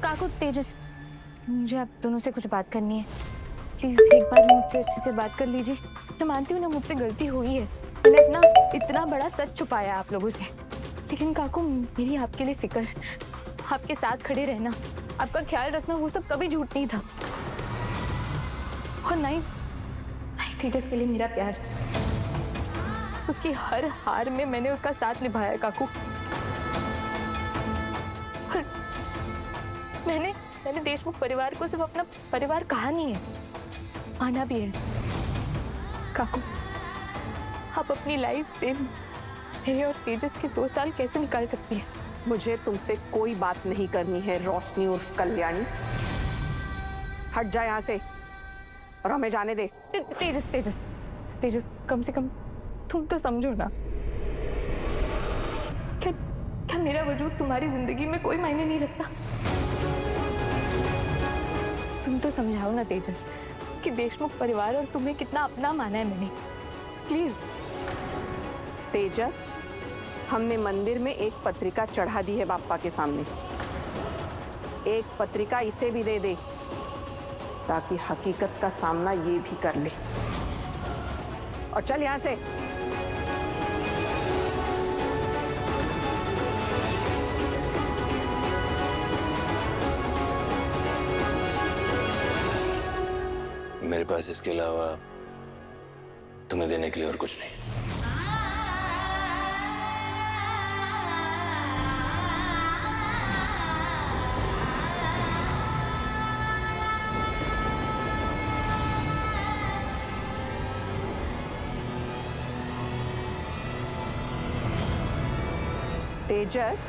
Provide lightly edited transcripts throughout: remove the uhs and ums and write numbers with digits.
काकू तेजस, मुझे आप दोनों से कुछ बात करनी है। प्लीज एक बार मुझसे अच्छे से बात कर लीजिए। मैं मानती हूँ ना मुझसे गलती हुई है, मैंने इतना बड़ा सच छुपाया आप लोगों से, लेकिन काकू मेरी आपके लिए फिक्र, आपके साथ खड़े रहना, आपका ख्याल रखना, वो सब कभी झूठ नहीं था। और नहीं तेजस के लिए मेरा प्यार, उसकी हर हार में मैंने उसका साथ निभाया काकू। और मैंने देशमुख परिवार को सिर्फ अपना परिवार कहा नहीं है, माना भी है। काकू आप अपनी लाइफ से मेरे और तेजस के 2 साल कैसे निकाल सकती है? मुझे तुमसे कोई बात नहीं करनी है रोशनी उर्फ कल्याणी। हट जा यहाँ से और हमें जाने दे। तेजस तेजस तेजस, कम से कम तुम तो समझो ना, क्या मेरा वजूद तुम्हारी जिंदगी में कोई मायने नहीं रखता? तुम तो समझाओ ना तेजस कि देशमुख परिवार और तुम्हें कितना अपना माना है मैंने, प्लीज। तेजस, हमने मंदिर में एक पत्रिका चढ़ा दी है बाप्पा के सामने। एक पत्रिका इसे भी दे दे ताकि हकीकत का सामना ये भी कर ले। और चल यहां से। मेरे पास इसके अलावा तुम्हें देने के लिए और कुछ नहीं। तेजस,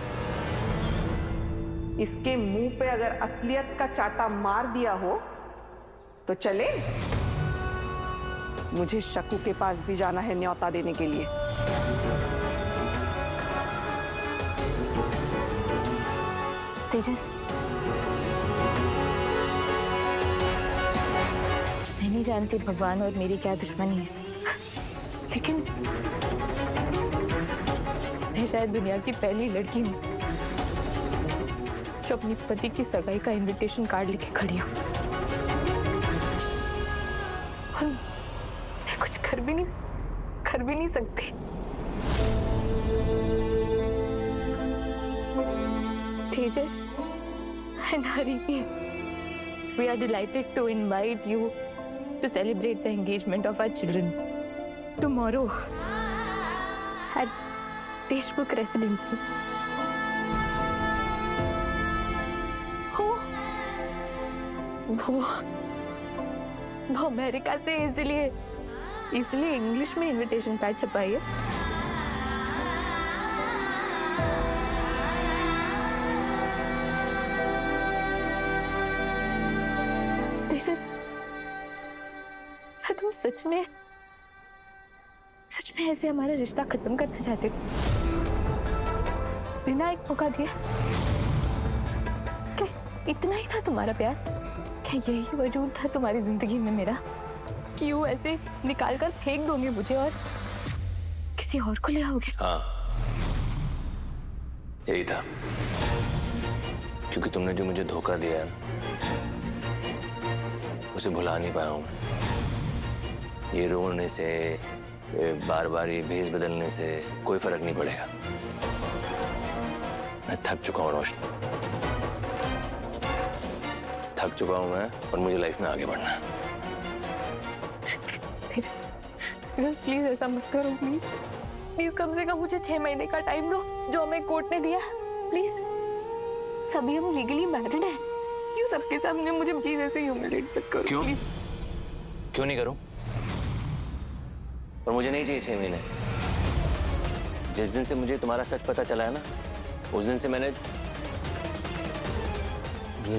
इसके मुंह पे अगर असलियत का चाटा मार दिया हो तो चले। मुझे शकू के पास भी जाना है न्योता देने के लिए। तेजस, मैं नहीं जानती भगवान और मेरी क्या दुश्मनी है, लेकिन मैं शायद दुनिया की पहली लड़की हूँ जो अपनी पति की सगाई का इनविटेशन कार्ड लेके खड़ी हूँ। और मैं कुछ कर भी नहीं सकती। तेजस and Harini, we are delighted to invite you to celebrate the engagement of our children tomorrow at Deshmukh Residency. वो अमेरिका से इसलिए इंग्लिश में इनविटेशन कार्ड छपाई है। तुम सच में ऐसे हमारा रिश्ता खत्म करना चाहते हो बिना एक मौका दिए? क्या इतना ही था तुम्हारा प्यार? क्या यही वजूद था तुम्हारी जिंदगी में मेरा कि यूं ऐसे निकाल कर फेंक दोगे मुझे और किसी और को ले आओगे? हाँ, यही था। क्योंकि तुमने जो मुझे धोखा दिया उसे भुला नहीं पाया हूं। ये रोने से, बार बार ये भेष बदलने से कोई फर्क नहीं पड़ेगा। मैं थक चुका हूँ रोशन, थक चुका हूँ मैं, और मुझे लाइफ में आगे बढ़ना है। प्लीज ऐसा मत करो, प्लीज कम से कम मुझे 6 महीने का टाइम दो जो हमें कोर्ट ने दिया। प्लीज, सभी हम लीगली मैरिड हैं। क्यों सबके सामने मुझे प्लीज ऐसे ह्यूमिलेट मत करो। क्यों नहीं करूं? और मुझे नहीं चाहिए 6 महीने। जिस दिन से मुझे तुम्हारा सच पता चला है ना, उस दिन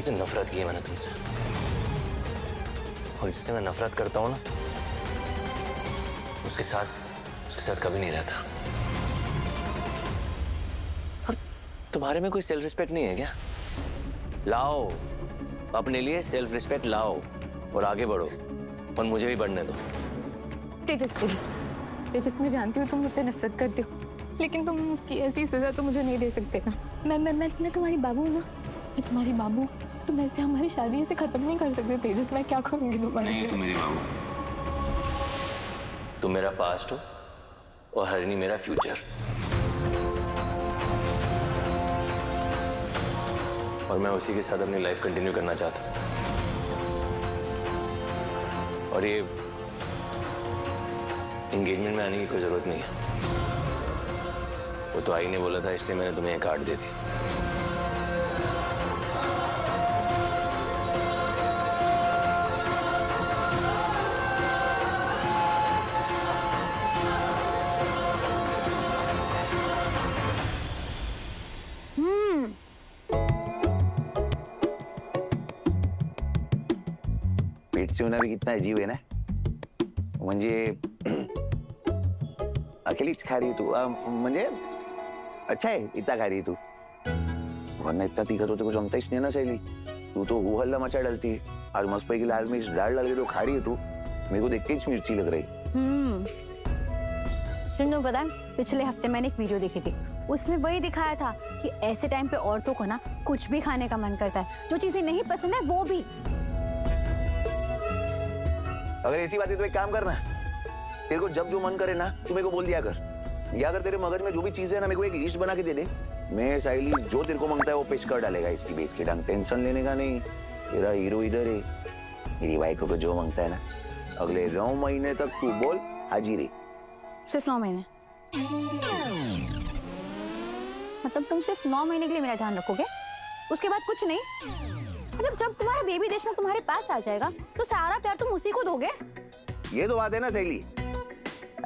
से नफरत की है मैंने तुमसे। और जिससे मैं नफरत करता हूं ना, उसके साथ कभी नहीं रहता। और तुम्हारे में कोई सेल्फ रिस्पेक्ट नहीं है क्या? लाओ अपने लिए सेल्फ रिस्पेक्ट लाओ और आगे बढ़ो, और मुझे भी बढ़ने दो। तेजस, मैं जानती हूँ तुम मुझसे नफरत करते हो, लेकिन तुम उसकी ऐसी सजा तो मुझे नहीं दे सकते ना। मैं तुम्हारी बाबू हूँ ना, मैं तुम्हारी बाबू, तुम ऐसे हमारी शादी ऐसे खत्म नहीं कर सकते तेजस। मैं क्या करूंगी तुम्हारे नहीं, लिए? तू मेरी बाबू, तुम मेरा पास्ट हो और हरिणी मेरा फ्यूचर। और मैं उसी के साथ अपनी लाइफ कंटिन्यू करना चाहता हूं। और ये एंगेजमेंट में आने की कोई जरूरत नहीं है। वो तो आई ने बोला था, इसलिए मैंने तुम्हें ये कार्ड दे दी। पेट से होना भी कितना अजीब है ना। म्हणजे अकेलीच खा रही है तू, म्हणजे अच्छा है इतना खा रही है तू, वरना इतना तीखा तो तेरे को जमता ही नहीं है ना सहेली। तू तो वो हल्ला मचा डालती है। आज मस्त पैकी लाल मिर्च डाल डाल के तो खा रही है तू, मेरे को देख के ही मिर्ची लग रही। सुनो, पता है पिछले हफ्ते मैंने एक वीडियो देखी थी, उसमें वही दिखाया था कि ऐसे टाइम पे औरतों को ना कुछ भी खाने का मन करता है, जो चीजें नहीं पसंद है वो भी। अगर ऐसी बात है तो एक काम करना, तेरे को जब जो मन करे ना तू मेरे को बोल दिया कर, या अगर तेरे मगज में जो भी चीज है ना मेरे को एक लिस्ट बना के दे दे। मैं साइली जो तेरे को मांगता है वो पेश कर डालेगा इसकी बेस की डांग। टेंशन लेने का नहीं, तेरा हीरो इधर है। मेरी वाइफ को जो मांगता है ना अगले 9 महीने तक तू बोल हाजिरी। सिर्फ 9 महीने? मतलब तुम सिर्फ 9 महीने के लिए मेरा ध्यान रखोगे, उसके बाद कुछ नहीं? मतलब जब तुम्हारा बेबी देशमुख तुम्हारे पास आ जाएगा तो सारा प्यार तुम उसी को दोगे? ये तो बात है ना सहेली।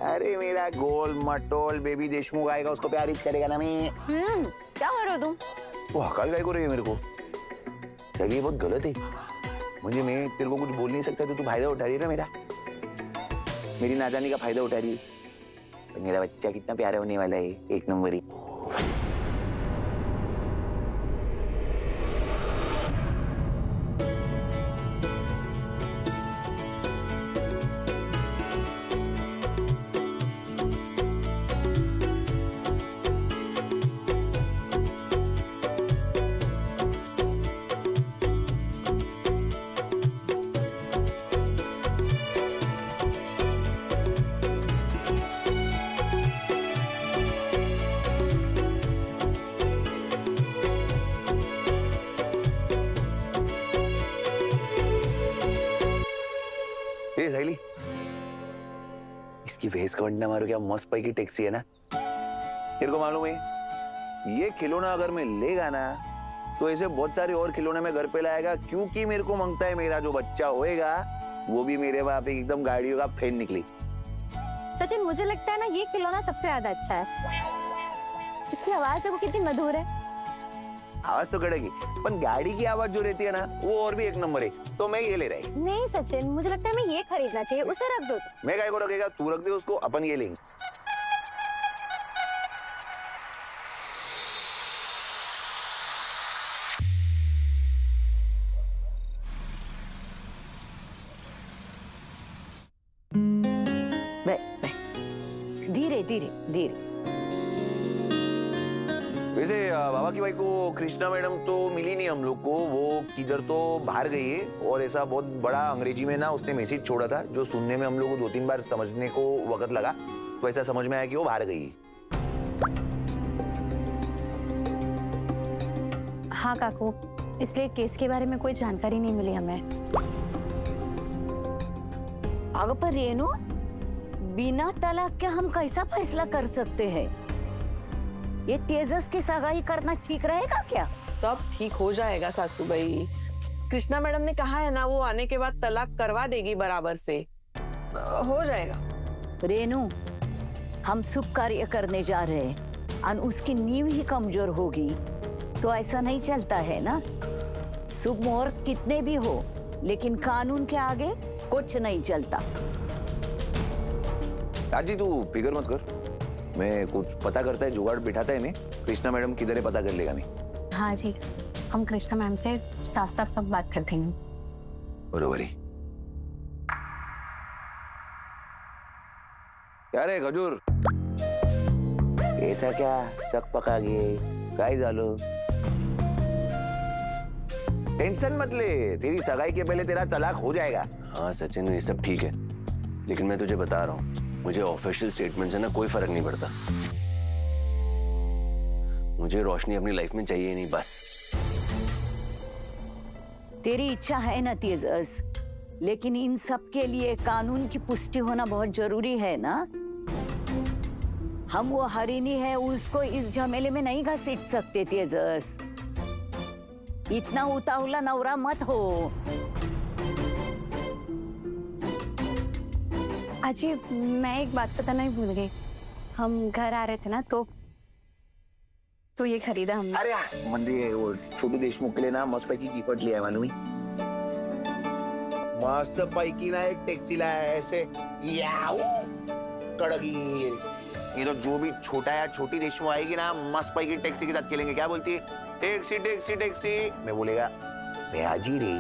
अरे मेरा गोल मटोल बेबी देशमुख आएगा, उसको प्यार ही करेगा ना मैं। क्या कर रहे हो तुम? वो हकाल गाय को रही है मेरे को। सहेली ये बहुत गलत है। मुझे मैं तेरे को कुछ बोल नहीं सकता तो तू फायदा उठा रही है ना मेरा, मेरी नादानी का फायदा उठा रही है। मेरा बच्चा कितना प्यारा होने वाला है, एक नंबर ही। सहेली इसकी भेस का वंडा मारो, क्या मस्त पैकी टैक्सी है ना। तेरे को मालूम है ये खिलौना अगर मैं लेगा ना तो ऐसे बहुत सारे और खिलौने में घर पे लाएगा, क्योंकि मेरे को मांगता है मेरा जो बच्चा होएगा वो भी मेरे वहां पे एकदम गाड़ियों का फैन निकली। सचिन, मुझे लगता है ना ये खिलौना सबसे ज्यादा अच्छा है। इसकी आवाज देखो कितनी मधुर है। आवाज तो कड़ेगी, पर गाड़ी की आवाज जो रहती है ना वो और भी एक नंबर है। तो मैं ये ले रही। नहीं सचिन, मुझे लगता है मैं ये खरीदना चाहिए, उसे रख दो। मैं काय को रखेगा, तू रख दे उसको, अपन ये लेंगे। धीरे धीरे धीरे। वैसे बाबा की वाइफ को कृष्णा मैडम तो मिली नहीं हम लोग को, वो किधर तो बाहर गई है। और ऐसा बहुत बड़ा अंग्रेजी में ना उसने मैसेज छोड़ा था जो सुनने में हम लोग को 2-3 बार समझने को वक्त लगा, तो ऐसा समझ में आया कि वो बाहर गई है। हाँ काकू, इसलिए केस के बारे में कोई जानकारी नहीं मिली हमें। अगर पर रेनू, बिना तलाक के हम कैसा फैसला कर सकते हैं? ये तेजस की सगाई करना ठीक रहेगा क्या? सब ठीक हो जाएगा सासू भाई। कृष्णा मैडम ने कहा है ना वो आने के बाद तलाक करवा देगी बराबर से, हो जाएगा। रेनू, हम शुभ कार्य करने जा रहे हैं और उसकी नींव ही कमजोर होगी तो ऐसा नहीं चलता है ना। शुभ मुहूर्त कितने भी हो लेकिन कानून के आगे कुछ नहीं चलता। राजी तू फिकर मत कर, मैं कुछ पता करता है, जुगाड़ बिठाता है मैं। कृष्णा मैडम किधर है पता कर लेगा मैं। हाँ जी, हम कृष्णा मैम से साफ साफ सब बात कर देंगे। बरोबर ही। क्या रे खजूर, ऐसा क्या शक पका गए, काय झालं? टेंशन मत ले, तेरी सगाई के पहले तेरा तलाक हो जाएगा। हाँ सचिन, ये सब ठीक है, लेकिन मैं तुझे बता रहा हूँ, मुझे ऑफिशियल स्टेटमेंट से ना कोई फर्क नहीं पड़ता। मुझे रोशनी अपनी लाइफ में चाहिए नहीं, बस। तेरी इच्छा है ना तेजस, लेकिन इन सब के लिए कानून की पुष्टि होना बहुत जरूरी है ना। हम वो हरिणी है, उसको इस झमेले में नहीं घसीट सकते तेजस। इतना उतावला नवरा मत हो। अजी मैं एक बात पता नहीं भूल गई, हम घर आ रहे थे ना तो ये खरीदा हमने। अरे मंदिर वो छोटू देशमुख के लिए ना मस्त पैकी गिफ्ट लिया है मालूम है। मस्त पैकी ना एक टैक्सी लाया है ऐसे याऊ कड़गी। ये तो जो भी छोटा या छोटी देशमुख आएगी ना, मस्त पैकी टैक्सी के साथ खेलेंगे। क्या बोलती है? Taxi taxi taxi. मैं बोलेगा बेहाजी रे।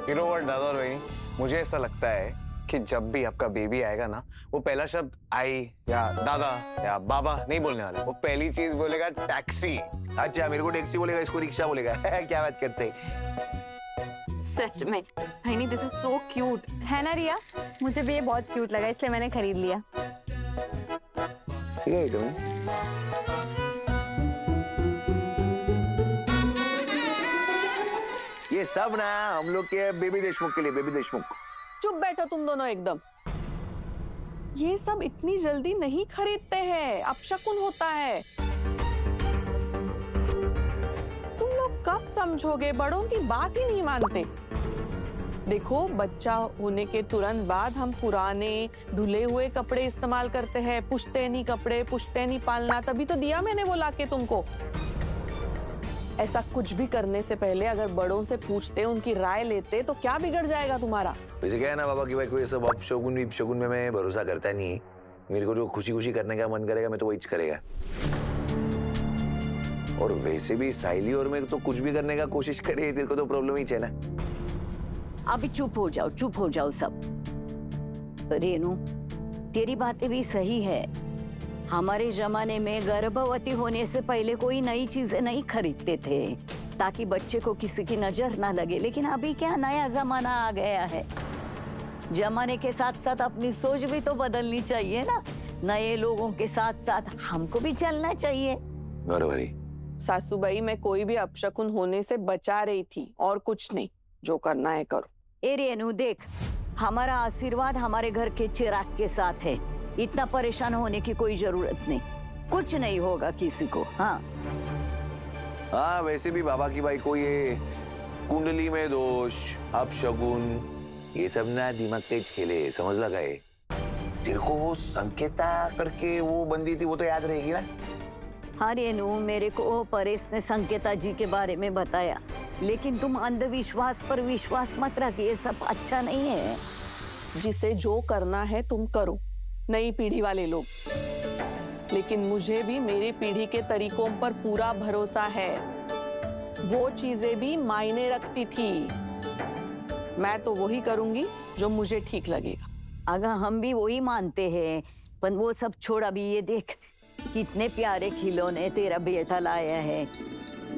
You know what, दादा रोहिणी, मुझे ऐसा लगता है कि जब भी आपका बेबी आएगा ना, वो पहला शब्द आई या दादा या बाबा नहीं बोलने वाला, वो पहली चीज बोलेगा टैक्सी। अच्छा, मेरे को टैक्सी बोलेगा, इसको रिक्शा बोलेगा। क्या बात करते हैं? सच में बहनी, दिस इज सो क्यूट। है ना रिया, मुझे भी ये बहुत क्यूट लगा इसलिए मैंने खरीद लिया। ठीक है तुम्हें? ये सब ना हम लोग के बेबी देशमुख के लिए। बेबी देशमुख चुप बैठो तुम दोनों एकदम। ये सब इतनी जल्दी नहीं खरीदते हैं, अपशकुन होता है। तुम लोग कब समझोगे? बड़ों की बात ही नहीं मानते। देखो, बच्चा होने के तुरंत बाद हम पुराने धुले हुए कपड़े इस्तेमाल करते हैं, पुश्तैनी कपड़े, पुश्तैनी पालना। तभी तो दिया मैंने वो लाके तुमको। ऐसा कुछ भी करने से पहले अगर बड़ों से पूछते, उनकी राय लेते, तो क्या बिगड़ जाएगा तुम्हारा? वैसे क्या है ना बाबा कि भाई कोई सब अपशगुन में मैं भरोसा करता नहीं। मेरे को जो खुशी खुशी करने का मन करेगा मैं तो वही करेगा। और वैसे भी साइली और मैं तो कुछ भी करने का कोशिश करे, तेरे को तो प्रॉब्लम ही है ना। अभी चुप हो जाओ सब। रेनू, तेरी बातें भी सही है। हमारे जमाने में गर्भवती होने से पहले कोई नई चीजें नहीं खरीदते थे ताकि बच्चे को किसी की नजर ना लगे। लेकिन अभी क्या नया जमाना आ गया है। जमाने के साथ साथ अपनी सोच भी तो बदलनी चाहिए ना। नए लोगों के साथ साथ हमको भी चलना चाहिए। बरोबर ही। सासूबाई, मैं कोई भी अपशकुन होने से बचा रही थी और कुछ नहीं। जो करना है करो। ए रेनू देख, हमारा आशीर्वाद हमारे घर के चिराग के साथ है। इतना परेशान होने की कोई जरूरत नहीं, कुछ नहीं होगा किसी को। हाँ, वैसे भी बाबा की भाई को ये कुंडली में दोष, अपशगुन, ये सब ना दिमाग तेज खेले, समझ लगा है? तेरे को वो संकेता करके वो बंदी थी, वो तो याद रहेगी ना? हाँ रेनू, मेरे को परेश ने संकेता जी के बारे में बताया, लेकिन तुम अंधविश्वास पर विश्वास मत रखिए, ये सब अच्छा नहीं है। जिसे जो करना है तुम करो, नई पीढ़ी वाले लोग। लेकिन मुझे भी मेरी पीढ़ी के तरीकों पर पूरा भरोसा है। वो चीजें भी मायने रखती थी। मैं तो वही करूंगी जो मुझे ठीक लगेगा। अगर हम भी वही मानते हैं, पर वो सब छोड़। अभी ये देख, कितने प्यारे खिलौने तेरा बेटा लाया है।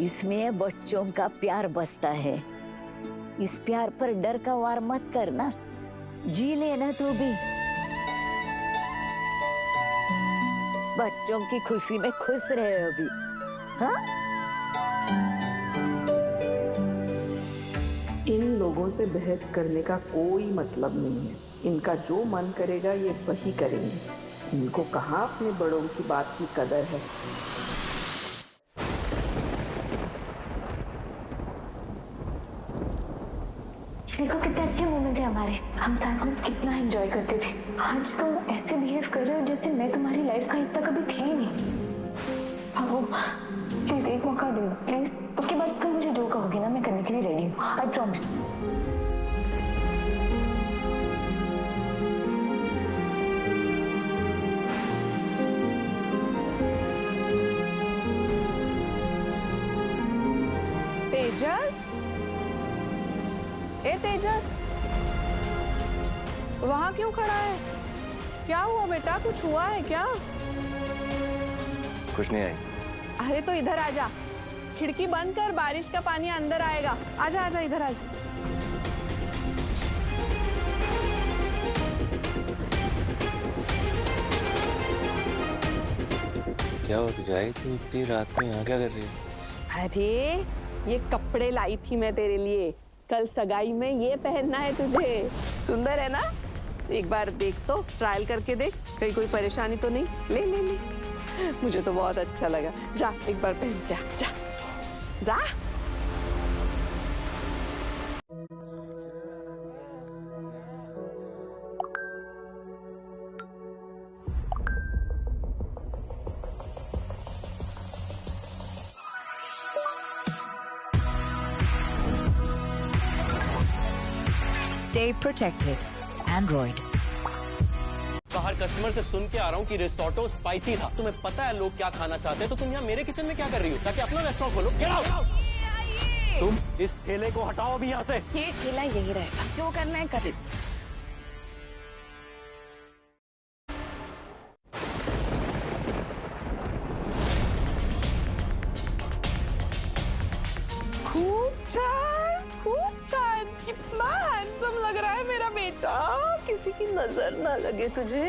इसमें बच्चों का प्यार बसता है। इस प्यार पर डर का वार मत करना, जी लेना तू भी। बच्चों की खुशी में खुश रहे अभी। हाँ, इन लोगों से बहस करने का कोई मतलब नहीं है। इनका जो मन करेगा ये वही करेंगे। इनको कहाँ अपने बड़ों की बात की कदर है। देखो कितने अच्छे मोमेंट्स हैं हमारे, हम साथ में कितना एंजॉय करते थे। आज तुम ऐसे बिहेव कर रहे हो जैसे मैं तुम्हारी लाइफ का हिस्सा कभी थी ही नहीं। अब प्लीज एक मौका दो प्लीज। उसके बाद तुम मुझे जो कहोगे ना, मैं करने के लिए रेडी हूँ, आई प्रॉमिस। तेजस, ए तेजस, वहां क्यों खड़ा है? क्या हुआ बेटा, कुछ हुआ है क्या? कुछ नहीं आई। अरे तो इधर आ जा। खिड़की बंद कर, बारिश का पानी अंदर आएगा। आजा आजा इधर आजा। क्या हो जाए तू इतनी रात में यहाँ क्या कर रही है? अरे ये कपड़े लाई थी मैं तेरे लिए, कल सगाई में ये पहनना है तुझे। सुंदर है ना? एक बार देख तो, ट्रायल करके देख, कहीं कोई परेशानी तो नहीं। ले ले ले, मुझे तो बहुत अच्छा लगा। जा एक बार पहन के आ, जा जा। Stay protected. Android. बाहर कस्टमर से सुन के आ रहा हूँ कि रिसोर्टो स्पाइसी था। तुम्हें पता है लोग क्या खाना चाहते हैं, तो तुम यहाँ मेरे किचन में क्या कर रही हो? ताकि अपना रेस्टोरेंट खोलो। Get out! तुम इस ठेले को हटाओ अभी यहाँ से। ये ठेला यही रहेगा, जो करना है कर। खूब छान, कितना हैंडसम लग रहा है मेरा बेटा। किसी की नजर ना लगे तुझे।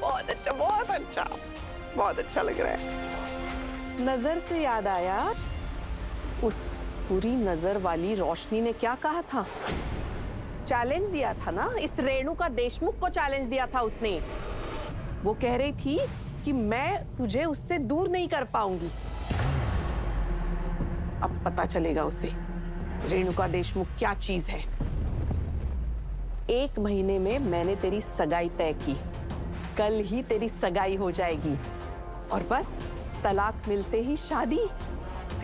बहुत अच्छा, बहुत अच्छा, बहुत अच्छा लग रहा है। नजर से याद आया, उस पूरी नजर वाली रोशनी ने क्या कहा था? चैलेंज दिया था ना, इस रेणुका देशमुख को चैलेंज दिया था उसने। वो कह रही थी कि मैं तुझे उससे दूर नहीं कर पाऊंगी। अब पता चलेगा उसे रेणुका देशमुख क्या चीज है। 1 महीने में मैंने तेरी सगाई तय की, कल ही तेरी सगाई हो जाएगी और बस तलाक मिलते ही शादी।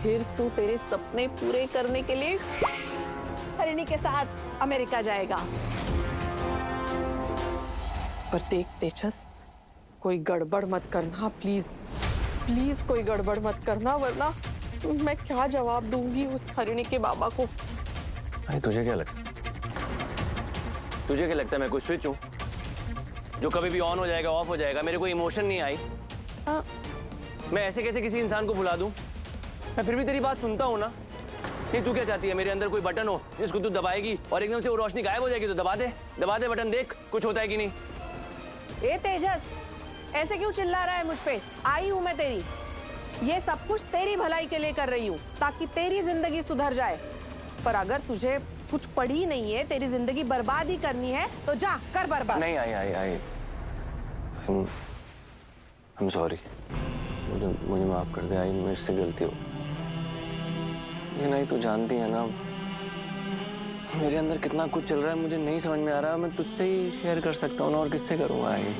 फिर तू तेरे सपने पूरे करने के लिए हरिणी के साथ अमेरिका जाएगा। पर देख तेजस, कोई गड़बड़ मत करना प्लीज, प्लीज कोई गड़बड़ मत करना, वरना मैं क्या जवाब दूंगी उस हरिणी के बाबा को। भाई तुझे क्या लगता है मैं कोई स्विच हूँ जो कभी भी ऑन हो जाएगा ऑफ हो जाएगा? मेरे को इमोशन नहीं आई। मैं ऐसे कैसे किसी इंसान को भुला दूं? मैं फिर भी तेरी बात सुनता हूँ ना। नहीं, तू क्या चाहती है? मेरे अंदर कोई बटन हो जिसको तू दबाएगी और एकदम से वो रोशनी गायब हो जाएगी? तो दबा दे बटन, देख कुछ होता है कि नहीं। ए तेजस, ऐसे क्यों चिल्ला रहा है मुझ पे? आई हूं मैं तेरी, ये सब कुछ तेरी भलाई के लिए कर रही हूँ, ताकि तेरी जिंदगी सुधर जाए। पर अगर तुझे कुछ पड़ी नहीं है, तेरी जिंदगी बर्बाद ही करनी है, तो जा कर बर्बाद। नहीं, आई I'm sorry, मुझे माफ कर दे। आई, मेरे से गलती हो। ये नहीं, तू जानती है ना मेरे अंदर कितना कुछ चल रहा है, मुझे नहीं समझ में आ रहा। मैं तुझसे ही शेयर कर सकता हूँ ना, और किससे करूँगा? आई,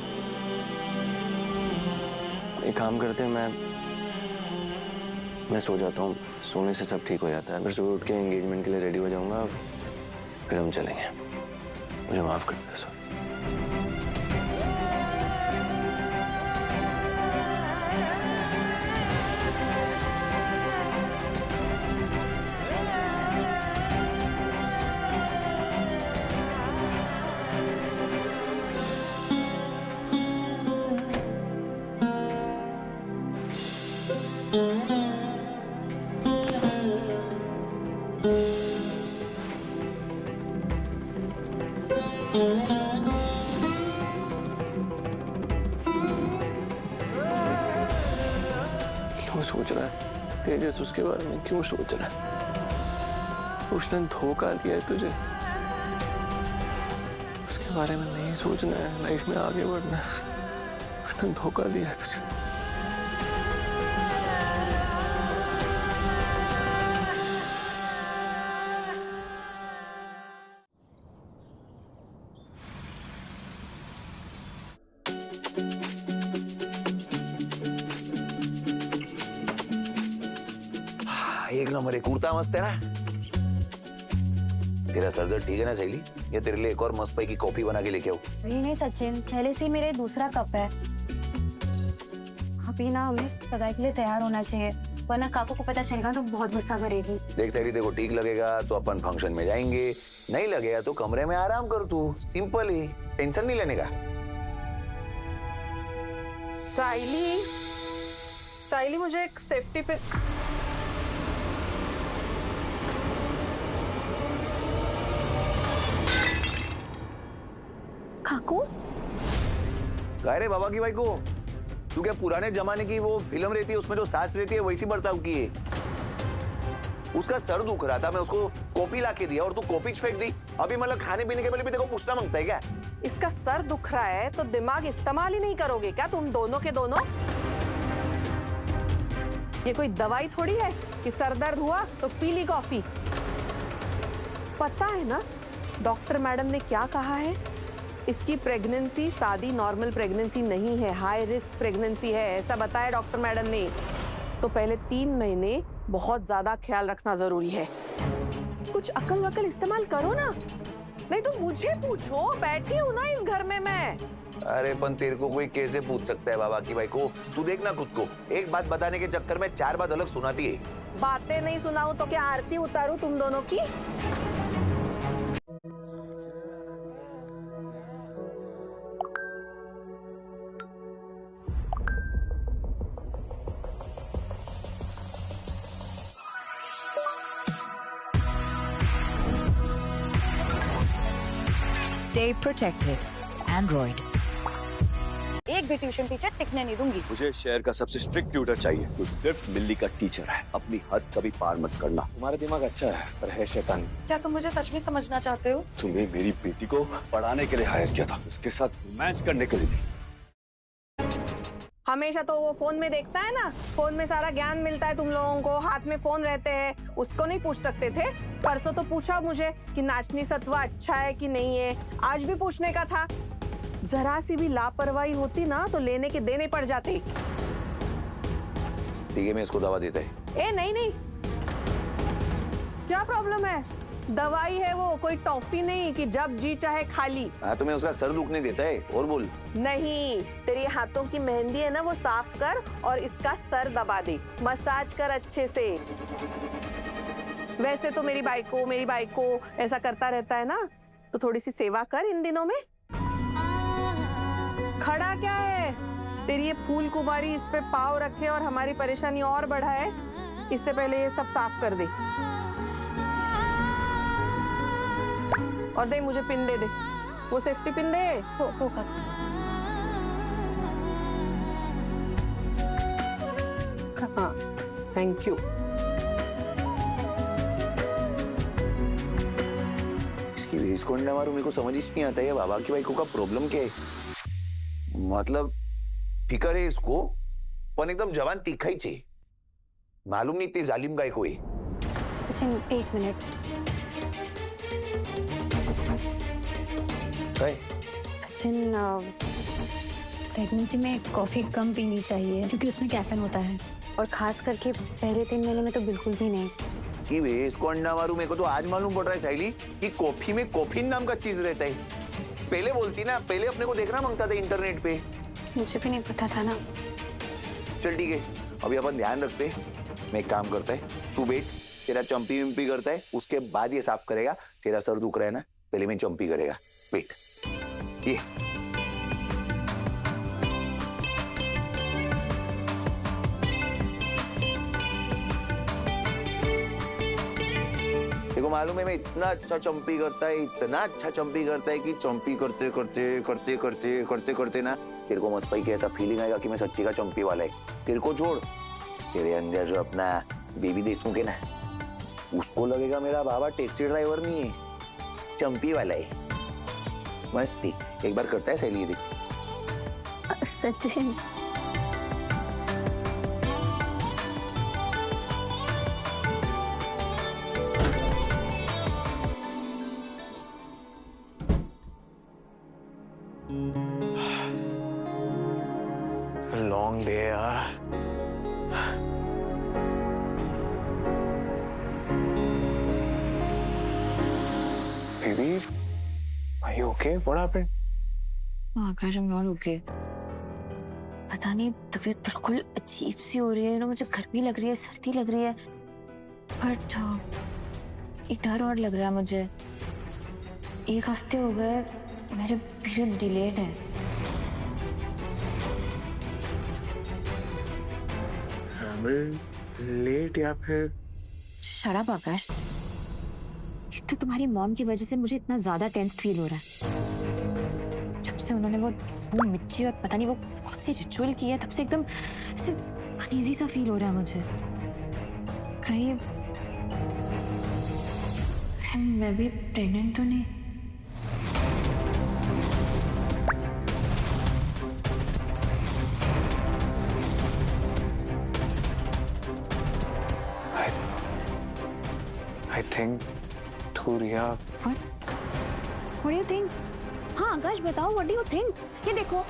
एक काम करते हैं, मैं सो जाता हूँ, सोने से सब ठीक हो जाता है। फिर सुबह उठ के एंगेजमेंट के लिए रेडी हो जाऊंगा, फिर हम चलेंगे। मुझे माफ कर दे। क्यों सोच रहा है तेजस उसके बारे में? क्यों सोच रहा है? उसने धोखा दिया है तुझे, उसके बारे में नहीं सोचना है, लाइफ में आगे बढ़ना है। उसने धोखा दिया है तुझे। एक नंबर है, कुर्ता मस्त है ना? तेरा सर दर्द ठीक है ना सहेली? या तेरे लिए एक और मस्त पाई की कॉफी बना के लेके आओ? नहीं सचिन, पहले से ही मेरे दूसरा कप है। अभी ना हमें सगाई के लिए तैयार होना चाहिए, वरना काकू को पता चलेगा तो बहुत गुस्सा करेगी। देख सहेली, देखो ठीक लगेगा तो अपन फंक्शन में जाएंगे, नहीं लगेगा तो कमरे में आराम कर तू। सिंपल ही, टेंशन नहीं लेने का। साइली, साइली मुझे एक सेफ्टी पिन। काकू कह रहे बाबा की भाई को, तू क्या पुराने जमाने की वो फिल्म रहती है उसमें जो सास रहती है वैसी बर्ताव की है? उसका सर दुख रहा था, मैं उसको कॉपी ला के दिया और तू कॉपी फेंक दी। अभी मतलब खाने पीने के पहले भी देखो पूछना मांगता है क्या? इसका सर दुख रहा है तो दिमाग इस्तेमाल ही नहीं करोगे क्या तुम दोनों के दोनों? ये कोई दवाई थोड़ी है कि सर दर्द हुआ तो पी ली कॉफी। पता है ना डॉक्टर मैडम ने क्या कहा है? इसकी प्रेगनेंसी सादी नॉर्मल प्रेगनेंसी नहीं है, हाई रिस्क प्रेगनेंसी है, ऐसा बताया डॉक्टर मैडम ने। तो पहले 3 महीने बहुत ज्यादा ख्याल रखना जरूरी है। कुछ अकल वकल इस्तेमाल करो ना, नहीं तो मुझे पूछो, बैठी हूँ ना इस घर में मैं। अरे पण तेरे को कोई कैसे पूछ सकता है बाबा की भाई को? तू देखना खुद को, एक बात बताने के चक्कर में 4 बात अलग सुनाती है। बातें नहीं सुनाऊं तो क्या आरती उतारूं तुम दोनों की? Stay protected. Android. एक भी ट्यूशन टीचर टिकने नहीं दूंगी। मुझे शहर का सबसे स्ट्रिक्ट ट्यूटर चाहिए जो सिर्फ मिल्ली का टीचर है। अपनी हद कभी पार मत करना। तुम्हारा दिमाग अच्छा है पर है शैतानी। क्या तुम मुझे सच में समझना चाहते हो? तुम्हें मेरी बेटी को पढ़ाने के लिए हायर किया था, उसके साथ रोमांस करने के लिए नहीं। हमेशा तो वो फोन में देखता है ना, फोन में सारा ज्ञान मिलता है तुम लोगों को, हाथ में फोन रहते हैं, उसको नहीं पूछ सकते थे? परसों तो पूछा मुझे कि नाचनी सत्वा अच्छा है कि नहीं है, आज भी पूछने का था। जरा सी भी लापरवाही होती ना तो लेने के देने पड़ जाते। ठीक है मैं इसको दवा देता है। ए नहीं नहीं, क्या प्रॉब्लम है? दवाई है वो, कोई टॉफी नहीं कि जब जी चाहे खा ली। हाँ तुम्हें उसका सर दुखने देता है और बोल। नहीं, तेरी हाथों की मेहंदी है ना वो साफ कर और इसका सर दबा दे, मसाज कर अच्छे से। वैसे तो मेरी बाई को ऐसा करता रहता है ना, तो थोड़ी सी सेवा कर इन दिनों में। खड़ा क्या है? तेरी ये फूल कुमारी इस पे पाव रखे और हमारी परेशानी और बढ़ाए, इससे पहले ये सब साफ कर दे। और दे मुझे पिन दे, वो सेफ्टी पिन दे। होगा। हाँ थैंक यू। इसकी भेज कौन ना मारू, मेरे को समझ ही नहीं आता है बाबा की भाई को का प्रॉब्लम क्या है। मतलब फिकर है इसको पर एकदम जवान तीखा ही चाहिए। मालूम नहीं इतनी जालिम गाय कोई। सचिन 1 मिनट। सचिन प्रेगनेंसी में कॉफी कम पीनी चाहिए क्योंकि उसमें कैफीन होता है, और खास करके पहले 3 महीने में तो बिल्कुल भी नहीं। कि वे इसको अंडा मारू, मेरे को तो आज मालूम पड़ रहा है साइली कि कॉफी में कॉफीन नाम का चीज रहता है। पहले बोलती ना, पहले अपने को देखना मांगता था इंटरनेट पे। मुझे भी नहीं पता था ना। चल ठीक है, अभी अपन ध्यान रखते। मैं एक काम करता है, तू बैठ, तेरा चंपी विम्पी करता है, उसके बाद ये साफ करेगा। तेरा सर दुख रहा है ना, पहले मैं चंपी करेगा। बैठ ये देखो, मालूम है मैं इतना अच्छा चंपी करता है, इतना अच्छा चंपी करता है कि चंपी करते करते करते करते करते करते ना तेरे को मस्त की ऐसा फीलिंग आएगा कि मैं सच्ची का चंपी वाला है। तेरे को छोड़, तेरे अंदर जो अपना बेबी देशमुख है ना, उसको लगेगा मेरा बाबा टैक्सी ड्राइवर नहीं है, चंपी वाला है। मस्ती एक बार करता है सहेली। देख सचिन लॉन्ग डे यार। Baby are you okay? What happened? Akash I'm not okay। पता नहीं तबीयत बिल्कुल अजीब सी हो रही है ना, मुझे गर्मी लग रही है, सर्दी लग रही है, बट एक डर और लग रहा है मुझे। 1 हफ्ते हो गए मेरे पीरियड्स डिलेड है। कमल लेट या फिर शट अप आकाश। एक तो तुम्हारी मॉम की वजह से मुझे इतना ज्यादा टेंस्ड फील हो रहा है। जब से उन्होंने वो मिर्ची और पता नहीं वो कौन सी रिचुअल की है, तब से एकदम ऐसे अनईजी सा फील हो रहा है मुझे। कहीं मैं भी प्रेग्नेंट तो नहीं? I think तू रिया What do you think? हाँ आकाश बताओ, what do you think? ये देखो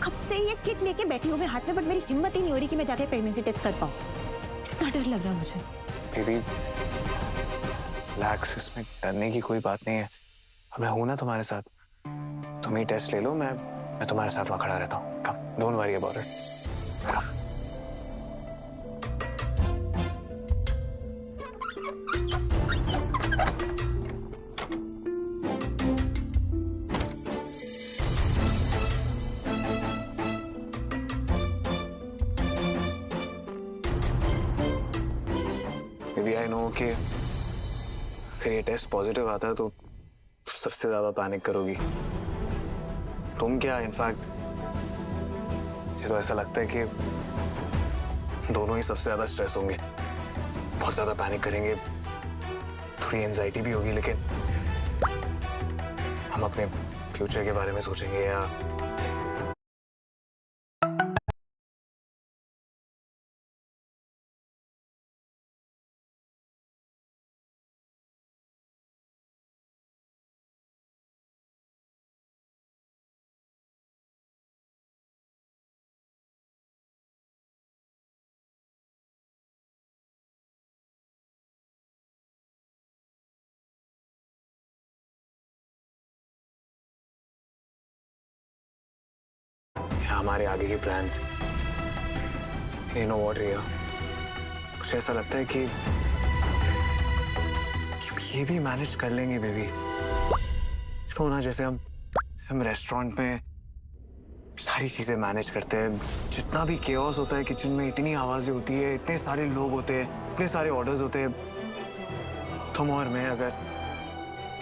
कब से ये किट लेके बैठी हूँ मैं हाथ में, बट मेरी हिम्मत ही नहीं हो रही कि मैं जाके प्रेगनेंसी टेस्ट कर पाऊँ। इतना डर लग रहा है मुझे। बेबी रिलैक्स, इसमें डरने की कोई बात नहीं है। मैं हूं ना तुम्हारे साथ। तुम ही टेस्ट ले लो, मैं तुम्हारे साथ वहां खड़ा रहता हूँ। Come, don't worry about it. Come. Maybe I know कि अगर ये टेस्ट पॉजिटिव आता है तो सबसे ज्यादा पैनिक करोगी तुम। क्या इनफैक्ट मुझे तो ऐसा लगता है कि दोनों ही सबसे ज्यादा स्ट्रेस होंगे, बहुत ज्यादा पैनिक करेंगे, थोड़ी एंजाइटी भी होगी, लेकिन हम अपने फ्यूचर के बारे में सोचेंगे या हमारे आगे के प्लान्स। यू नो व्हाट रिया, मुझे ऐसा लगता है कि ये भी मैनेज कर लेंगे बेबी। तो ना जैसे हम रेस्टोरेंट में सारी चीजें मैनेज करते हैं, जितना भी केओस होता है किचन में, इतनी आवाजें होती है, इतने सारे लोग होते हैं, इतने सारे ऑर्डर्स होते हैं, तुम और मैं अगर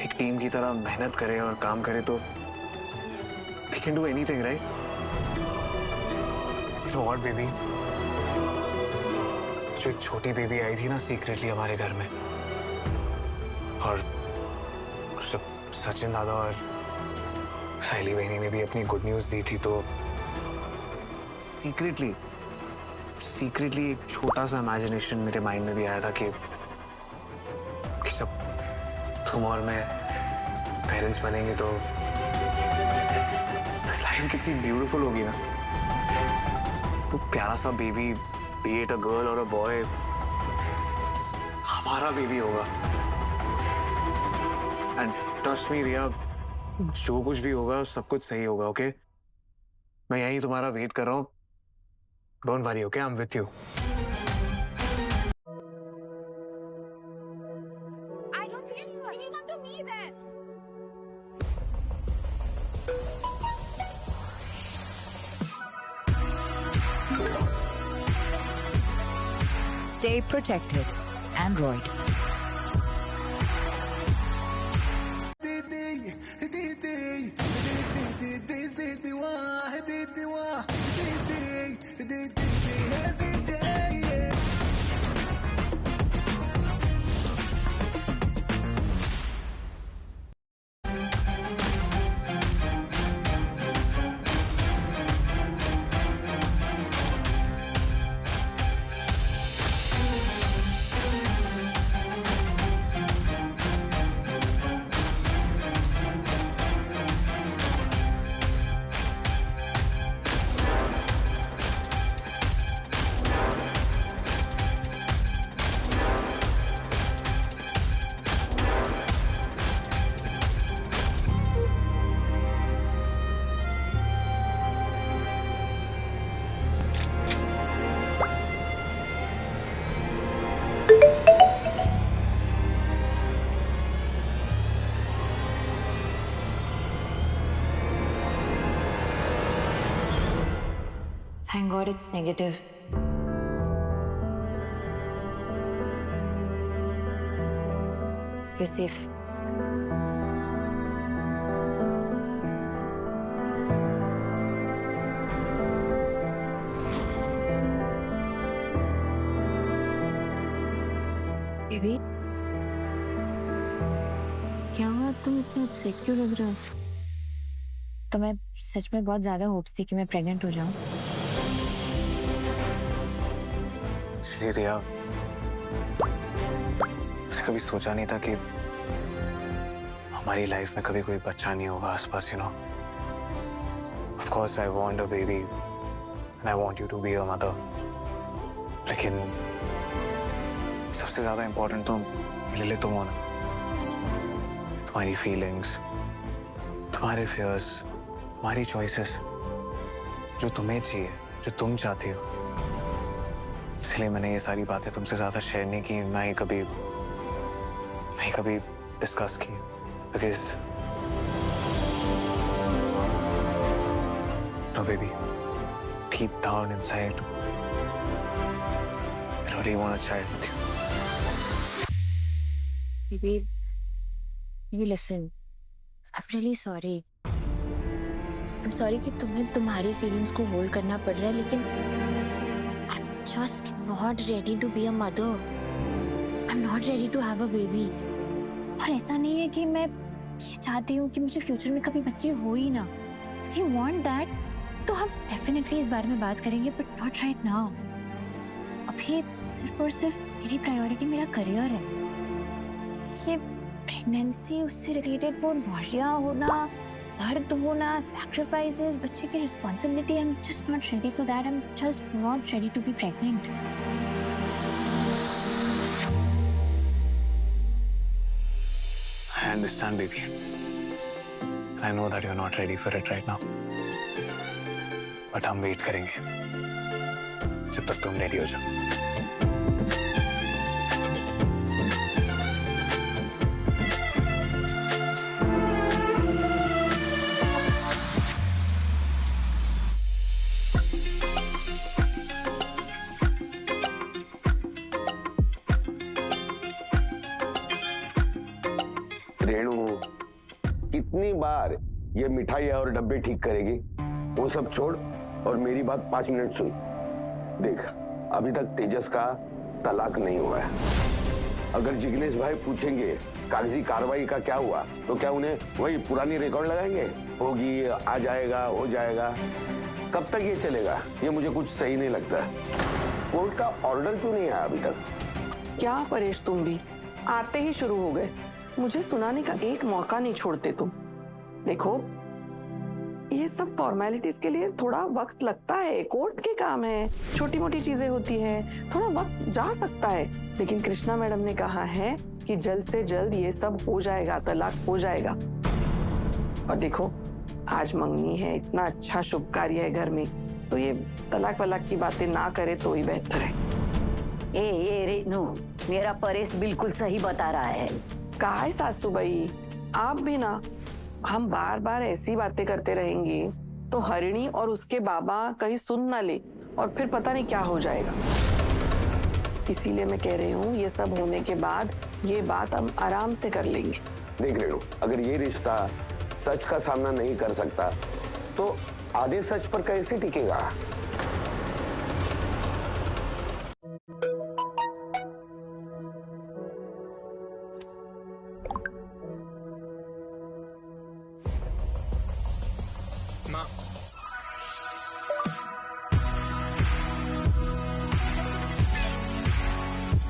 एक टीम की तरह मेहनत करें और काम करें तो we can do anything, right? You know what, baby? जो एक छोटी बेबी आई थी ना सीक्रेटली हमारे घर में, और जब सचिन दादा और साइली बहनी ने भी अपनी गुड न्यूज दी थी तो सीक्रेटली एक छोटा सा इमेजिनेशन मेरे माइंड में भी आया था कि जब तुम और मैं पेरेंट्स बनेंगे तो लाइफ कितनी ब्यूटीफुल होगी ना। वो प्यारा सा baby, B it a girl और अ बॉय, हमारा बेबी होगा। एंड ट्रस्ट मी रिया, जो कुछ भी होगा सब कुछ सही होगा, ओके? मैं यहीं तुम्हारा वेट कर रहा हूँ। Don't worry, okay? I am with you. I don't see you. You come to me then. Stay protected. Android. Thank God it's negative. You're safe. Baby, क्या हुआ? तुम इतने अपसेट क्यों लग रहे हो? तो मैं सच में बहुत ज्यादा होप्स थी कि मैं प्रेग्नेंट हो जाऊं। रिया, मैंने कभी सोचा नहीं था कि हमारी लाइफ में कभी कोई बच्चा नहीं होगा आसपास, you know. Of course I want a baby and I want you to be a mother, लेकिन सबसे ज्यादा इम्पोर्टेंट तो मेरे लिए तुम हो ना। तुम्हारी फीलिंग्स, तुम्हारे फियर्स, तुम्हारी चॉइसेस, जो तुम्हें चाहिए, जो तुम चाहती हो। इसलिए मैंने ये सारी बातें तुमसे ज्यादा शेयर नहीं की, ना ही कभी डिस्कस की, because no baby, deep down inside I really want a child with you. Baby, listen. I'm really sorry. I'm sorry कि तुम्हें तुम्हारी फीलिंग्स को होल्ड करना पड़ रहा है, लेकिन I'm just not ready to be a mother. I'm not ready to have a baby. और ऐसा नहीं है कि मैं ये चाहती हूँ कि मुझे फ्यूचर में कभी बच्चे हो ही ना। If you want that, तो हम डेफिनेटली इस बारे में बात करेंगे, but not right now. अभी सिर्फ और सिर्फ मेरी प्रायोरिटी मेरा करियर है। ये प्रेगनेंसी, उससे रिलेटेड वो नौशिया होना, दर्द होना, सैक्रिफाइसेस, बच्चे की responsibility, I am just not ready for that. I am just not ready to be pregnant. I understand, baby. I know that you're not ready for it right now. But हम wait करेंगे जब तक तुम ready हो जाओ। रेणु, कितनी बार ये मिठाई और डब्बे ठीक करेगी? वो सब छोड़ और मेरी बात 5 मिनट सुन। देख, अभी तक तेजस का तलाक नहीं हुआ है। अगर जिग्नेश भाई पूछेंगे कागजी कार्रवाई का क्या हुआ, तो क्या उन्हें वही पुरानी रिकॉर्ड लगाएंगे? होगी, आ जाएगा, हो जाएगा। कब तक ये चलेगा? ये मुझे कुछ सही नहीं लगता। कोर्ट का ऑर्डर क्यों नहीं आया अभी तक? क्या परेश, तुम भी आते ही शुरू हो गए। मुझे सुनाने का एक मौका नहीं छोड़ते तुम। देखो, ये सब फॉर्मेलिटीज के लिए थोड़ा वक्त लगता है, कोर्ट के काम है, छोटी मोटी चीजें होती हैं, थोड़ा वक्त जा सकता है। लेकिन कृष्णा मैडम ने कहा है कि जल्द से जल्द ये सब हो जाएगा, तलाक हो जाएगा। और देखो, आज मंगनी है, इतना अच्छा शुभ कार्य है घर में, तो ये तलाक वलाक की बातें ना करे तो ही बेहतर है। ए रेनू, मेरा परेश बिल्कुल सही बता रहा है। कहा है सासू भाई, आप भी ना, हम बार बार ऐसी बातें करते रहेंगे तो हरिणी और उसके बाबा कहीं सुन ना ले और फिर पता नहीं क्या हो जाएगा। इसीलिए मैं कह रही हूँ, ये सब होने के बाद ये बात हम आराम से कर लेंगे। देख रेणु, अगर ये रिश्ता सच का सामना नहीं कर सकता तो आधे सच पर कैसे टिकेगा?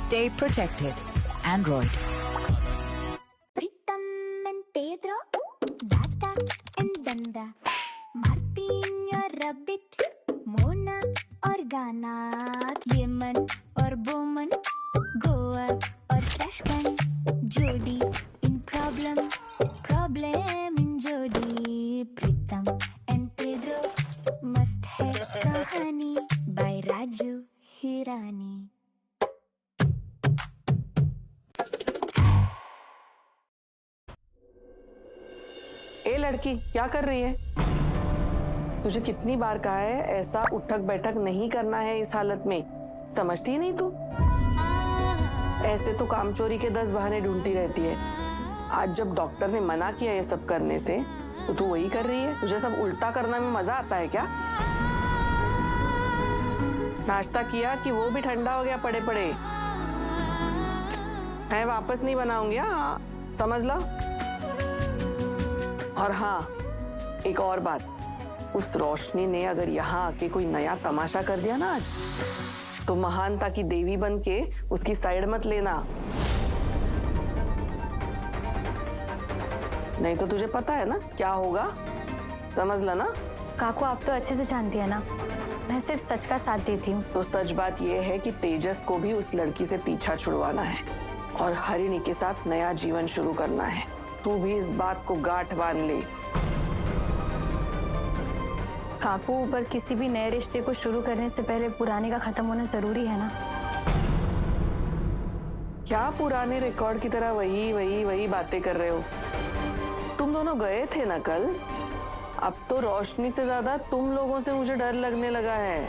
Stay protected. Android. Pritam and Pedro, Data and Danda, Martin or Rabbit, Mona or Ghana, Yemen or Bowman, Goa or Trashcan, Jody in problem in Jody. Pritam and Pedro, Must Hai Kahani by Raju Hirani. ए लड़की, क्या कर रही है? तुझे कितनी बार कहा है ऐसा उठक बैठक नहीं करना है इस हालत में, समझती नहीं तू? ऐसे तो कामचोरी के 10 बहाने ढूंढती रहती है। आज जब डॉक्टर ने मना किया ये सब करने से तो तू वही कर रही है। तुझे सब उल्टा करना में मजा आता है क्या? नाश्ता किया कि वो भी ठंडा हो गया पड़े पड़े? मैं वापस नहीं बनाऊंगी, हाँ समझ लो। और हाँ, एक और बात, उस रोशनी ने अगर यहाँ आके कोई नया तमाशा कर दिया ना आज, तो महानता की देवी बन के उसकी साइड मत लेना। नहीं तो तुझे पता है ना क्या होगा, समझ ला ना। काकू आप तो अच्छे से जानती है ना, मैं सिर्फ सच का साथ देती हूँ। तो सच बात यह है कि तेजस को भी उस लड़की से पीछा छुड़वाना है और हरिणी के साथ नया जीवन शुरू करना है। तू भी इस बात को गांठ बांध ले। काकू, पर किसी भी नए रिश्ते को शुरू करने से पहले पुराने का खत्म होना जरूरी है ना। क्या पुराने रिकॉर्ड की तरह वही बातें कर रहे हो? तुम दोनों गए थे ना कल। अब तो रोशनी से ज्यादा तुम लोगों से मुझे डर लगने लगा है।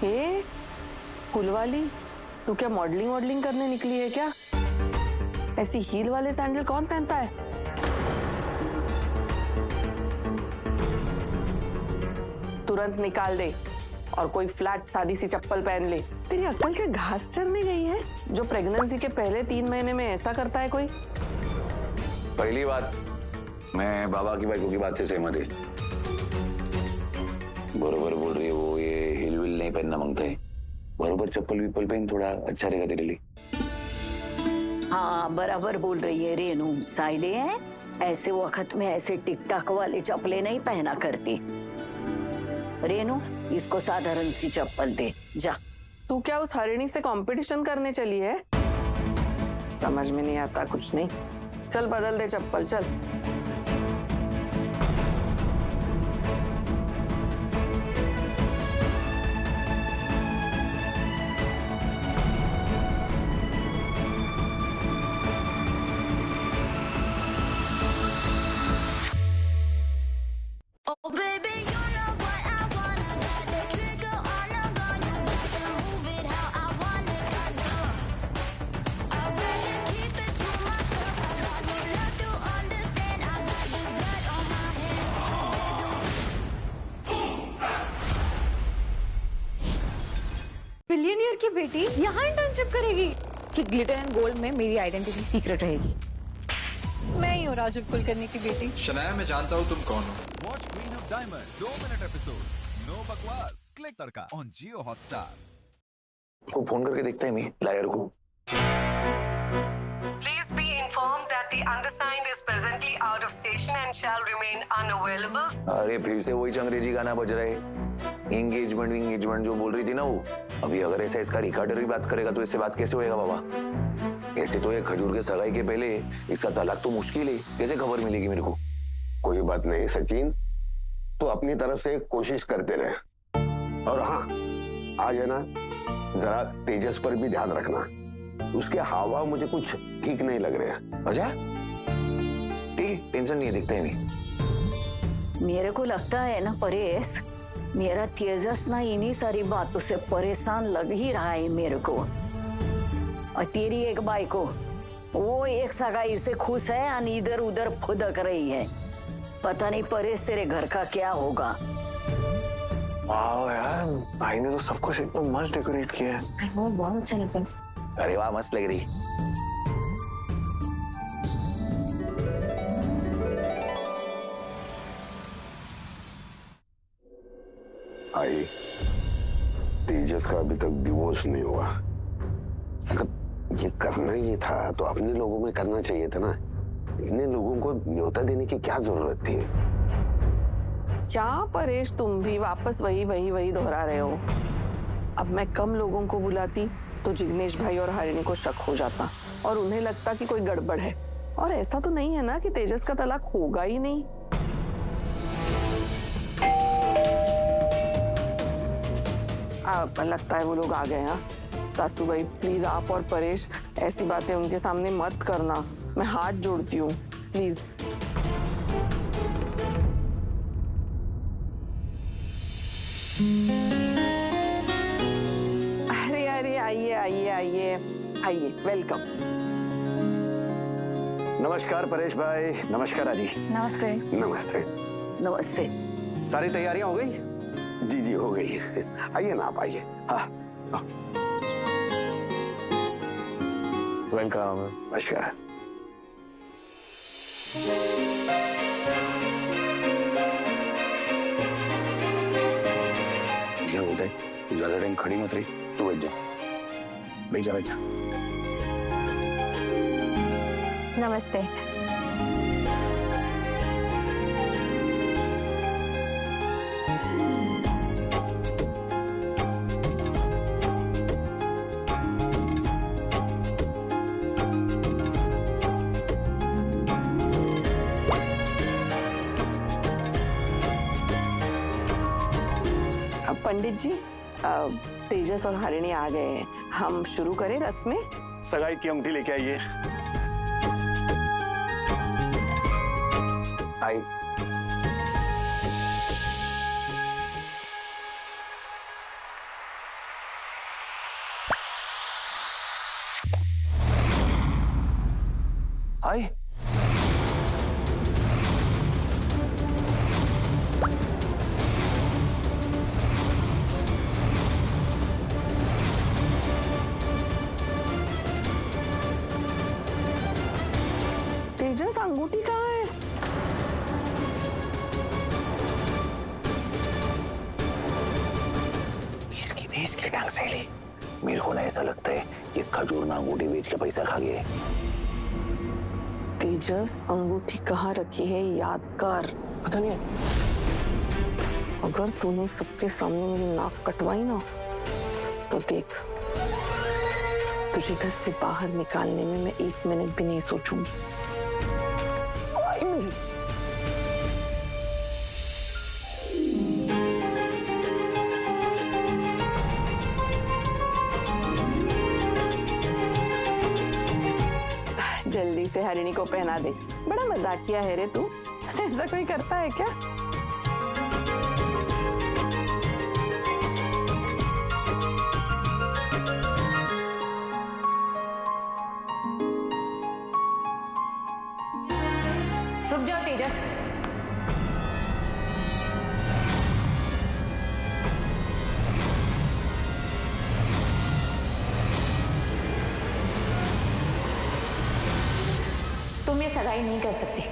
ये फुलवाली, तू क्या मॉडलिंग करने निकली है क्या? ऐसी हील वाले सैंडल कौन पहनता है? तुरंत निकाल दे और कोई फ्लैट सादी सी चप्पल पहन ले। तेरी अक्ल के घास चढ़ने गई है जो प्रेगनेंसी के पहले 3 महीने में ऐसा करता है कोई? पहली बात, मैं बाबा की बाइकों की बात से सहमत है। बरोबर बोल रही है वो, ये हिल विल नहीं पहनना मांगता है। बरोबर चप्पल विप्पल पहन, थोड़ा अच्छा रहेगा तेरे लिए। हाँ बराबर बोल रही है रेनू। साइले है, ऐसे वक्त में ऐसे टिक टाक वाले चप्पलें नहीं पहना करती। रेनू, इसको साधारण सी चप्पल दे जा। तू क्या उस हरिणी से कंपटीशन करने चली है? समझ में नहीं आता कुछ नहीं। चल बदल दे चप्पल, चल। बिलियनियर की बेटी यहाँ इंटर्नशिप करेगी कि ग्लिटर एंड गोल्ड में मेरी आइडेंटिटी सीक्रेट रहेगी। मैं ही हूँ राजीव कुलकर्णी की बेटी। शनाया, मैं जानता हूँ तुम कौन हो। Watch queen of diamond two minute episode, no बकवास, click tadka on Jio Hotstar. को फोन करके देखते हैं मैं लायर को। Please be informed that the undersigned is presently out of station and shall remain unavailable. अरे फिर से वही अंग्रेजी गाना बज रहा है। एंगेजमेंट जो बोल रही थी ना वो। अभी अगर ऐसा इसका रिकॉर्डर भी बात करेगा तो इससे बात कैसे होएगा बाबा? ऐसे तो ये खजूर के सगाई के पहले इसका तलाक तो मुश्किल है। कैसे खबर मिलेगी मेरे को? कोई बात नहीं सचिन, तो अपनी तरफ से कोशिश करते रहे। और हाँ, आज है ना, जरा तेजस पर भी ध्यान रखना। उसके हाव मुझे कुछ ठीक नहीं लग रहे हैं। अच्छा ठीक, टेंशन नहीं है, देखते हैं नहीं। मेरे को लगता है ना परेश, मेरा तेजस ना इन्हीं सारी बातों से परेशान लग ही रहा है मेरे को। और तेरी एक बाई को वो एक सगाई से खुश है और इधर उधर फुदक रही है। पता नहीं परेश तेरे घर का क्या होगा। वाह यार, भाई ने तो सब कुछ एकदम मस्त डेकोरेट किया है। वो बहुत अच्छा लग रहा है। अरे वाह, मस्त लग रही। आई, तेजस का अभी तक डिवोर्स नहीं हुआ। अगर ये करना ही था तो अपने लोगों में करना चाहिए था ना। इतने लोगों को न्योता देने की क्या जरूरत थी? क्या परेश, तुम भी वापस वही दोहरा रहे हो। अब मैं कम लोगों को बुलाती तो जिग्नेश भाई और हरिणी को शक हो जाता और उन्हें लगता कि कोई गड़बड़ है। और ऐसा तो नहीं है ना कि तेजस का तलाक होगा ही नहीं। लगता है वो लोग आ गए। हाँ सासू भाई, प्लीज आप और परेश ऐसी बातें उनके सामने मत करना। मैं हाथ जोड़ती हूँ, प्लीज। अरे अरे आइए आइए आइए आइए, वेलकम। नमस्कार परेश भाई, नमस्कार अजी। नमस्ते। नमस्ते। नमस्ते। सारी तैयारियां हो गई? जी जी हो गई। आइए ना आप आइए। हाँ वेलकम। नमस्कार। क्या होता है, ज्यादा टाइम खड़ी मत रही, तू बैठ जा, बैठ जा, बैठ जा। नमस्ते। अब पंडित जी, तेजस और हरिणी आ गए हैं, हम शुरू करें रस्में? सगाई की अंगूठी लेके आइए। आई। आई तेजस, अंगूठी कहाँ है? इसकी भी इसके ढंग से ली। मेरे को ना ऐसा लगता है ये खजूर ना अंगूठी बेच के पैसा खा गए। तेजस, अंगूठी कहाँ रखी है याद कर। पता नहीं है। अगर तूने सबके सामने मेरी नाक कटवाई ना तो देख, तुझे घर से बाहर निकालने में मैं 1 मिनट भी नहीं सोचूंगी। जल्दी से हरिणी को पहना दे। बड़ा मजाक किया है रे तू। ऐसा कोई करता है क्या? रुक जाओ तेजस। तुम ये सगाई नहीं कर सकती।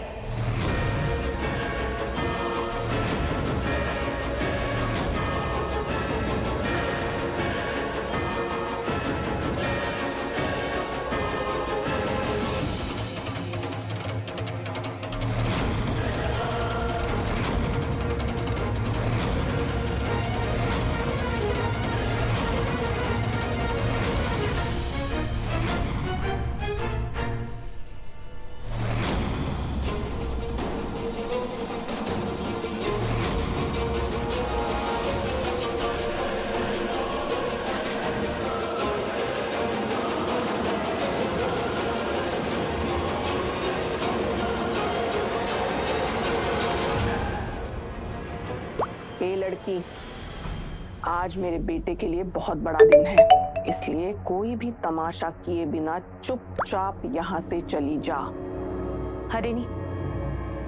ए लड़की, आज मेरे बेटे के लिए बहुत बड़ा दिन है, इसलिए कोई भी तमाशा किए बिना चुपचाप यहाँ से चली जा। हरिणी,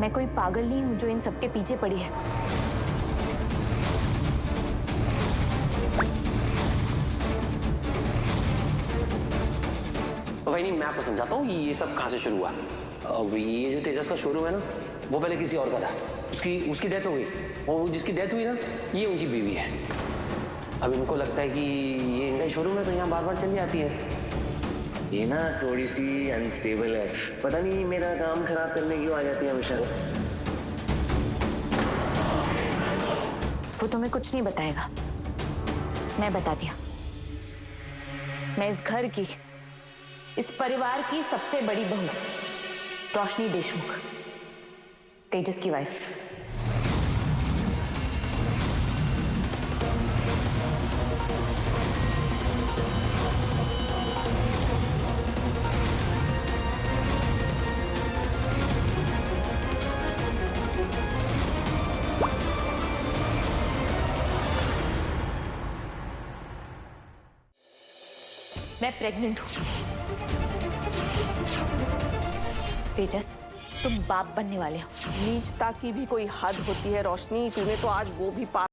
मैं कोई पागल नहीं हूँ जो इन सबके पीछे पड़ी है। वही नहीं, मैं आपको समझाता हूँ ये सब कहाँ से शुरू हुआ। अब ये जो तेजस का शोरूम है ना, वो पहले किसी और का था। उसकी डेथ हो गई, और जिसकी डेथ हुई ना, ये उनकी बीवी है। अब इनको लगता है कि ये इनका शोरूम है, तो यहाँ बार बार चली जाती है। ये ना थोड़ी सी अनस्टेबल है, पता नहीं मेरा काम खराब करने क्यों आ जाती है हमेशा। वो तुम्हें कुछ नहीं बताएगा, मैं बताती हूँ। मैं इस घर की, इस परिवार की सबसे बड़ी बहू रोशनी देशमुख, तेजस की वाइफ। मैं प्रेग्नेंट हूँ। तेजस, तुम बाप बनने वाले हो। नीचता की भी कोई हद होती है रोशनी, तूने तो आज वो भी पार